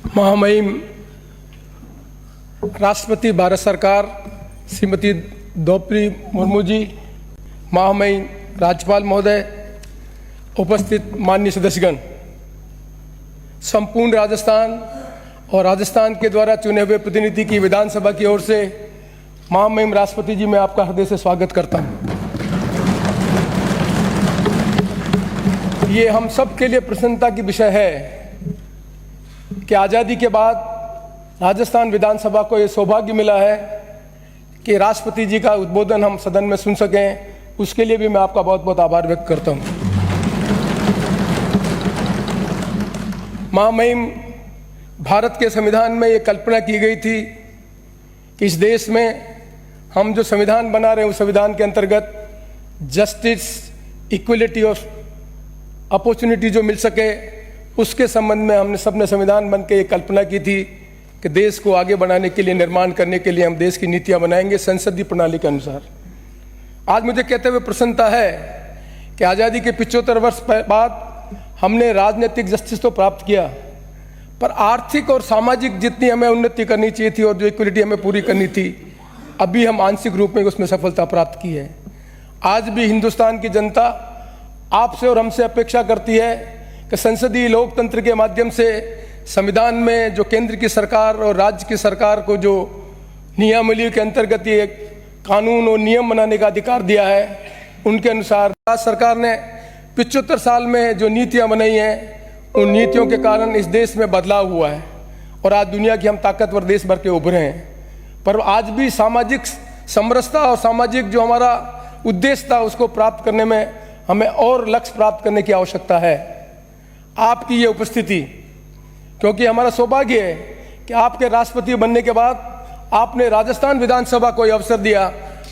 महामहिम राष्ट्रपति भारत सरकार श्रीमती द्रौपदी मुर्मू जी, महामहिम राज्यपाल महोदय, उपस्थित माननीय सदस्यगण, संपूर्ण राजस्थान और राजस्थान के द्वारा चुने हुए प्रतिनिधि की विधानसभा की ओर से महामहिम राष्ट्रपति जी, मैं आपका हृदय से स्वागत करता हूं। ये हम सब के लिए प्रसन्नता की विषय है कि आज़ादी के बाद राजस्थान विधानसभा को ये सौभाग्य मिला है कि राष्ट्रपति जी का उद्बोधन हम सदन में सुन सकें। उसके लिए भी मैं आपका बहुत बहुत आभार व्यक्त करता हूं। महामहिम, भारत के संविधान में ये कल्पना की गई थी कि इस देश में हम जो संविधान बना रहे हैं उस संविधान के अंतर्गत जस्टिस, इक्वलिटी ऑफ अपॉर्चुनिटी जो मिल सके, उसके संबंध में हमने सबने संविधान बन के ये कल्पना की थी कि देश को आगे बढ़ाने के लिए, निर्माण करने के लिए हम देश की नीतियां बनाएंगे संसदीय प्रणाली के अनुसार। आज मुझे कहते हुए प्रसन्नता है कि आज़ादी के 75 वर्ष बाद हमने राजनीतिक जस्टिस तो प्राप्त किया, पर आर्थिक और सामाजिक जितनी हमें उन्नति करनी चाहिए थी और जो इक्वलिटी हमें पूरी करनी थी, अभी हम आंशिक रूप में उसमें सफलता प्राप्त की है। आज भी हिंदुस्तान की जनता आपसे और हमसे अपेक्षा करती है कि संसदीय लोकतंत्र के माध्यम से संविधान में जो केंद्र की सरकार और राज्य की सरकार को जो नियमावली के अंतर्गत ये कानून और नियम बनाने का अधिकार दिया है, उनके अनुसार राज्य सरकार ने 75 साल में जो नीतियां बनाई हैं, उन नीतियों के कारण इस देश में बदलाव हुआ है और आज दुनिया की हम ताकतवर देश भर के उभरे हैं। पर आज भी सामाजिक समरसता और सामाजिक जो हमारा उद्देश्य था उसको प्राप्त करने में हमें और लक्ष्य प्राप्त करने की आवश्यकता है। आपकी ये उपस्थिति, क्योंकि हमारा सौभाग्य है कि आपके राष्ट्रपति बनने के बाद आपने राजस्थान विधानसभा को ये अवसर दिया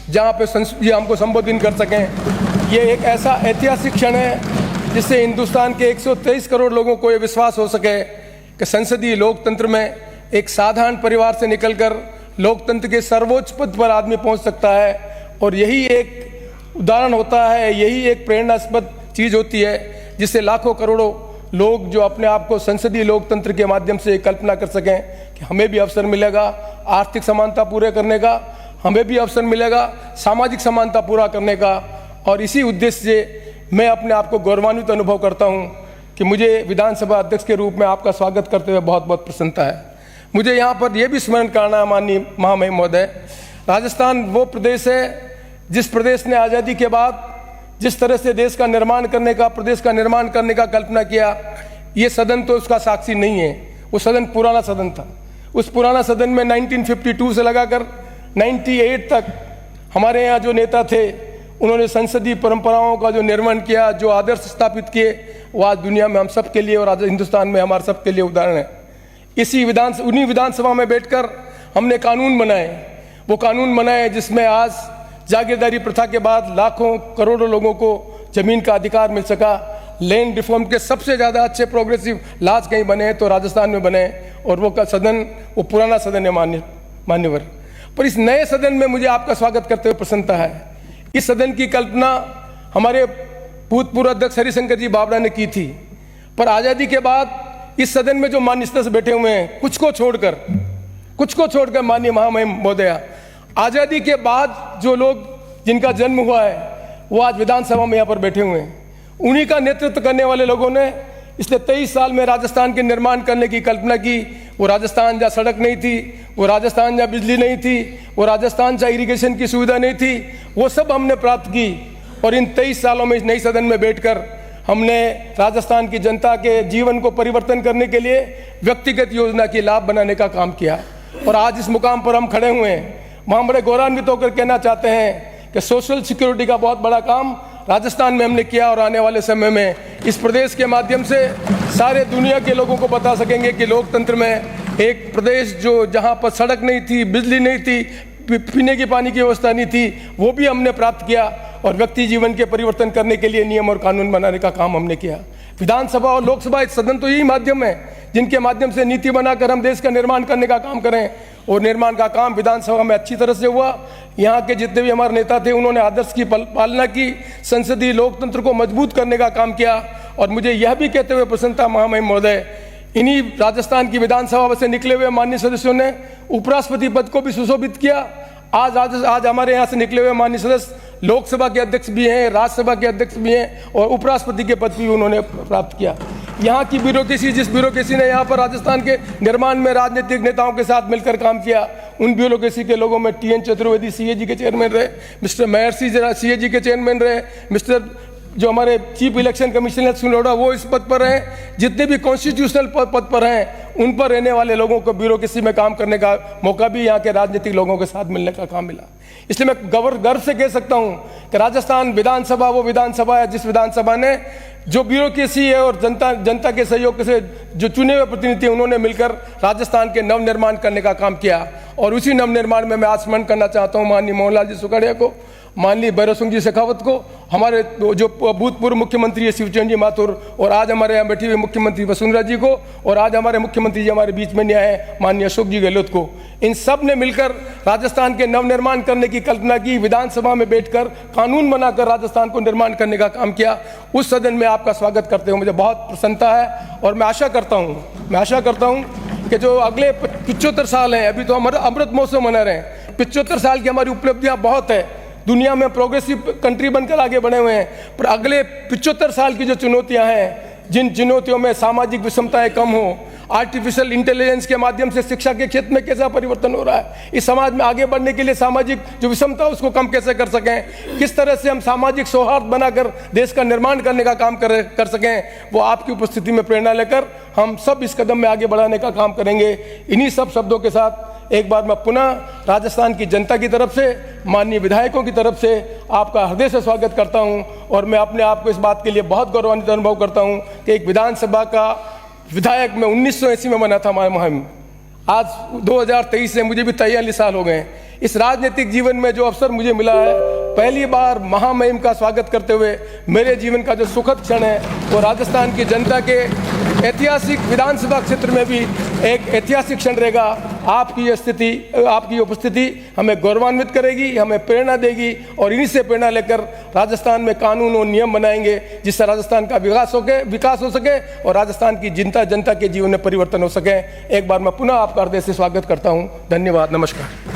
जहाँ पे संसद हमको संबोधित कर सकें। ये एक ऐसा ऐतिहासिक क्षण है जिससे हिंदुस्तान के 123 करोड़ लोगों को ये विश्वास हो सके कि संसदीय लोकतंत्र में एक साधारण परिवार से निकलकर लोकतंत्र के सर्वोच्च पद पर आदमी पहुँच सकता है। और यही एक उदाहरण होता है, यही एक प्रेरणास्पद चीज़ होती है जिससे लाखों करोड़ों लोग जो अपने आप को संसदीय लोकतंत्र के माध्यम से कल्पना कर सकें कि हमें भी अवसर मिलेगा आर्थिक समानता पूरे करने का, हमें भी अवसर मिलेगा सामाजिक समानता पूरा करने का। और इसी उद्देश्य से मैं अपने आप को गौरवान्वित अनुभव करता हूं कि मुझे विधानसभा अध्यक्ष के रूप में आपका स्वागत करते हुए बहुत बहुत प्रसन्नता है। मुझे यहाँ पर यह भी स्मरण करना है माननीय महामहिम महोदय, राजस्थान वो प्रदेश है जिस प्रदेश ने आज़ादी के बाद जिस तरह से देश का निर्माण करने का, प्रदेश का निर्माण करने का कल्पना किया, ये सदन तो उसका साक्षी नहीं है। वो सदन पुराना सदन था। उस पुराना सदन में 1952 से लगाकर 98 तक हमारे यहाँ जो नेता थे उन्होंने संसदीय परंपराओं का जो निर्माण किया, जो आदर्श स्थापित किए, वो आज दुनिया में हम सब के लिए और आज हिंदुस्तान में हमारे सब के लिए उदाहरण है। उन्हीं विधानसभा में बैठकर हमने कानून बनाए, वो कानून बनाए जिसमें आज जागीरदारी प्रथा के बाद लाखों करोड़ों लोगों को जमीन का अधिकार मिल सका। लैंड रिफॉर्म के सबसे ज़्यादा अच्छे प्रोग्रेसिव लॉज कहीं बने तो राजस्थान में बने, और वो का सदन वो पुराना सदन है मान्यवर। पर इस नए सदन में मुझे आपका स्वागत करते हुए प्रसन्नता है। इस सदन की कल्पना हमारे भूतपूर्व अध्यक्ष हरिशंकर जी बावड़ा ने की थी, पर आज़ादी के बाद इस सदन में जो मान्य सदस्य बैठे हुए हैं, कुछ को छोड़कर माननीय महामहिम महोदया, आज़ादी के बाद जो लोग जिनका जन्म हुआ है वो आज विधानसभा में यहाँ पर बैठे हुए हैं। उन्हीं का नेतृत्व करने वाले लोगों ने पिछले 23 साल में राजस्थान के निर्माण करने की कल्पना की। वो राजस्थान जहाँ सड़क नहीं थी, वो राजस्थान जहाँ बिजली नहीं थी, वो राजस्थान जहाँ इरिगेशन की सुविधा नहीं थी, वो सब हमने प्राप्त की। और इन 23 सालों में इस नई सदन में बैठकर हमने राजस्थान की जनता के जीवन को परिवर्तन करने के लिए व्यक्तिगत योजना की लाभ बनाने का काम किया। और आज इस मुकाम पर हम खड़े हुए हैं, वहाँ बड़े गौरवान्वित होकर कहना चाहते हैं कि सोशल सिक्योरिटी का बहुत बड़ा काम राजस्थान में हमने किया और आने वाले समय में इस प्रदेश के माध्यम से सारे दुनिया के लोगों को बता सकेंगे कि लोकतंत्र में एक प्रदेश जो जहाँ पर सड़क नहीं थी, बिजली नहीं थी, पीने की पानी की व्यवस्था नहीं थी, वो भी हमने प्राप्त किया। और व्यक्ति जीवन के परिवर्तन करने के लिए नियम और कानून बनाने का काम हमने किया। विधानसभा और लोकसभा इस सदन तो यही माध्यम है जिनके माध्यम से नीति बनाकर हम देश का निर्माण करने का काम करें। और निर्माण का काम विधानसभा में अच्छी तरह से हुआ। यहाँ के जितने भी हमारे नेता थे उन्होंने आदर्श की पालना की, संसदीय लोकतंत्र को मजबूत करने का काम किया। और मुझे यह भी कहते हुए प्रसन्नता महामहिम महोदय इन्हीं राजस्थान की विधानसभा से निकले हुए माननीय सदस्यों ने उपराष्ट्रपति पद को भी सुशोभित किया। आज हमारे यहाँ से निकले हुए माननीय सदस्य लोकसभा के अध्यक्ष भी हैं, राज्यसभा के अध्यक्ष भी हैं और उपराष्ट्रपति के पद भी उन्होंने प्राप्त किया। यहाँ की ब्यूरोक्रेसी, जिस ब्यूरोक्रेसी ने यहाँ पर राजस्थान के निर्माण में राजनीतिक नेताओं के साथ मिलकर काम किया, उन ब्यूरोक्रेसी के लोगों में टी.एन. चतुर्वेदी सीएजी के चेयरमैन रहे, मिस्टर महर्षि सीएजी के चेयरमैन रहे, मिस्टर जो हमारे चीफ इलेक्शन कमिश्नर सुनोड़ा वो इस पद पर हैं, जितने भी कॉन्स्टिट्यूशनल पद पर हैं उन पर रहने वाले लोगों को ब्यूरोक्रेसी में काम करने का मौका भी यहाँ के राजनीतिक लोगों के साथ मिलने का काम मिला। इसलिए मैं गर्व से कह सकता हूँ कि राजस्थान विधानसभा वो विधानसभा है जिस विधानसभा ने जो ब्यूरोक्रेसी है और जनता के सहयोग से जो चुने हुए प्रतिनिधि उन्होंने मिलकर राजस्थान के नवनिर्माण करने का काम किया। और उसी नवनिर्माण में मैं आज स्मरण करना चाहता हूँ माननीय मोहनलाल जी सुखाड़िया को, माननीय भैरव सिंह जी शेखावत को, हमारे जो भूतपूर्व मुख्यमंत्री है शिवचंद्र जी माथुर, और आज हमारे यहाँ बैठे हुए मुख्यमंत्री वसुंधरा जी को, और आज हमारे मुख्यमंत्री जी हमारे बीच में नहीं आए माननीय अशोक जी गहलोत को। इन सब ने मिलकर राजस्थान के नवनिर्माण करने की कल्पना की, विधानसभा में बैठकर कानून बनाकर राजस्थान को निर्माण करने का काम किया। उस सदन में आपका स्वागत करते हुए मुझे बहुत प्रसन्नता है और मैं आशा करता हूँ कि जो अगले 75 साल हैं, अभी तो हमारा अमृत महोत्सव मना रहे हैं, 75 साल की हमारी उपलब्धियां बहुत है, दुनिया में प्रोग्रेसिव कंट्री बनकर आगे बढ़े हुए हैं, पर अगले 75 साल की जो चुनौतियां हैं, जिन चुनौतियों में सामाजिक विषमताएं कम हो, आर्टिफिशियल इंटेलिजेंस के माध्यम से शिक्षा के क्षेत्र में कैसा परिवर्तन हो रहा है, इस समाज में आगे बढ़ने के लिए सामाजिक जो विषमता उसको कम कैसे कर सकें, किस तरह से हम सामाजिक सौहार्द बनाकर देश का निर्माण करने का काम कर सकें, वो आपकी उपस्थिति में प्रेरणा लेकर हम सब इस कदम में आगे बढ़ाने का काम करेंगे। इन्हीं सब शब्दों के साथ एक बार मैं पुनः राजस्थान की जनता की तरफ से, माननीय विधायकों की तरफ से आपका हृदय से स्वागत करता हूं और मैं अपने आप को इस बात के लिए बहुत गौरवान्वित अनुभव करता हूं कि एक विधानसभा का विधायक मैं 1980 में बना था मुहिम, आज 2023 से मुझे भी 43 साल हो गए। इस राजनीतिक जीवन में जो अवसर मुझे मिला है, पहली बार महामहिम का स्वागत करते हुए मेरे जीवन का जो सुखद क्षण है वो राजस्थान की जनता के ऐतिहासिक विधानसभा क्षेत्र में भी एक ऐतिहासिक क्षण रहेगा। आपकी उपस्थिति हमें गौरवान्वित करेगी, हमें प्रेरणा देगी और इन्हीं से प्रेरणा लेकर राजस्थान में कानून और नियम बनाएंगे जिससे राजस्थान का विकास हो सके और राजस्थान की जनता के जीवन में परिवर्तन हो सके। एक बार मैं पुनः आपका हृदय से स्वागत करता हूँ। धन्यवाद, नमस्कार।